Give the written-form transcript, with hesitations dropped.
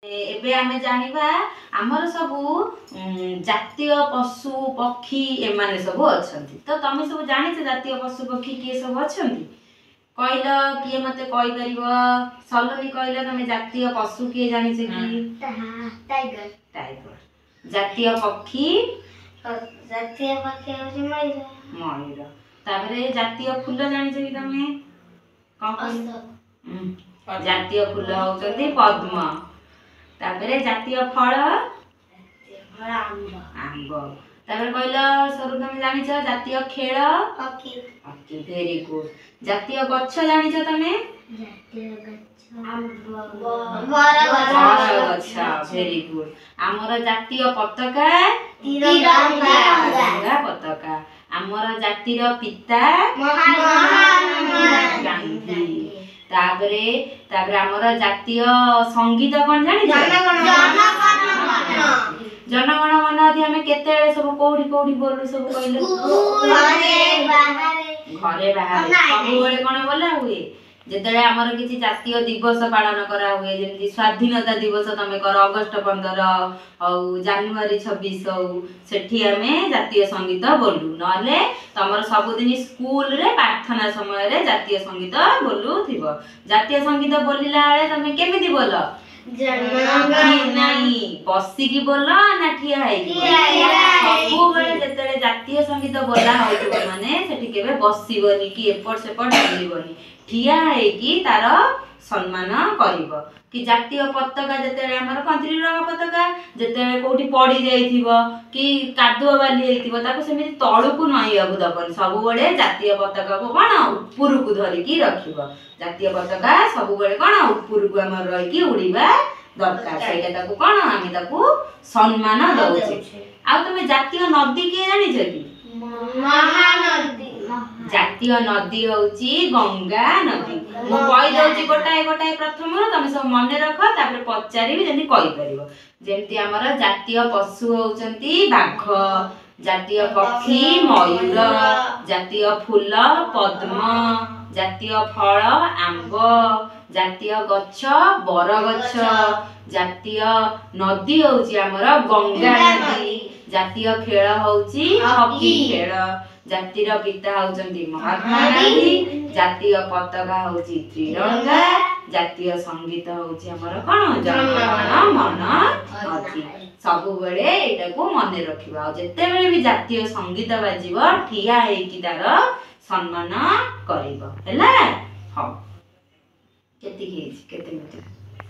एबे आमे जानिबा आमर सबु जातीय पशु पक्षी एमाने सबु अछंती। तो तमे सबु जानिछ जातीय पशु पक्षी के सबु अछंती कहल किए मते कहि परिबो सलोनी कहल तमे जातीय पशु के जानिछ कि टाइगर टाइगर जातीय पक्षी होची मयूर मयूर तापरे जातीय फूल जानिछ कि तमे जातीय फूल होचंती पद्म तापरे जातीय फल आंब तापरे कहल सरू तमे जानिछ जातीय खेल हॉकी हॉकी वेरी गुड जातीय गच्छ जानिछ तमे जातीय गच्छ बरगछ वेरी गुड आमर जातीय पताका तिरंगा पताका आमर जातीय पिता महात्मा गांधी तापरे आमर जातीय संगीत कोन जानिछ जनगण मन अधि हमें केतेले सब कोडी कोडी बोलु सब कहले घरे बाहर सब बेले कोन बोला हुए जेतेले हमर किछि जातीय दिवस पालन करा हुए जेमि स्वाधीनता दिवस तमे कर अगस्त 15 औ जनवरी 26 औ सेठी हमें जातीय संगीत बोलु नले तमर सब दिन स्कूल रे प्रार्थना समय रे जातीय संगीत बोलु थिबो जातीय संगीत बोलिला बेले तमे केमिति बोल नहीं बसी की बोला ना ठिया है सब बेले जेतेले जातीय संगीत बोला होइतो माने सेठी केबे बसिबोनी कि एपट सेपट बोलिबोनी ठिया है कि तार सम्मान करिवो कि जातीय पताका जेतेले हमर कंट्री रंग पताका जेतेले कोठी पड़ी जाइथिबो कि कादुआ बाली हेइथिबो ताको सेमिति तळुकु नइयाबु दबन सब बेले जातीय पताका को कोन ऊपरकु धरि कि रखिबो जातीय पताका सब बेले कोन ऊपरकु हमर रहि कि उड़ीबा दरकार सेटा ताको कोन आमी ताको सम्मान दउछे आ तमे जातीय नदी के जानिछ कि महानदी जातीय नदी होची गंगा नदी मो कहि दउची गोटाए गोटाए प्रथम तमे सब मन रख तापर पचारिबी जेंति कहि परिबो जेंति हमर जातीय पशु होचंती बाघ जातीय पक्षी मयूर जातीय फूल पद्म जातीय फल आंब जातीय गच्छ बरगच्छ जातीय नदी होची हमर गंगा नदी जातीय खेल होची हॉकी खेल जातीय पिता होचंती महात्मा गांधी जातीय पताका होची तिरंगा जातीय संगीत होची हमर कोन जनगण मन अधि सब बेले एटा को मने रखिबा जेते बेले भी जातीय संगीत बाजिबो ठिया हे कि तार सम्मान करिबो हैला ह केति केति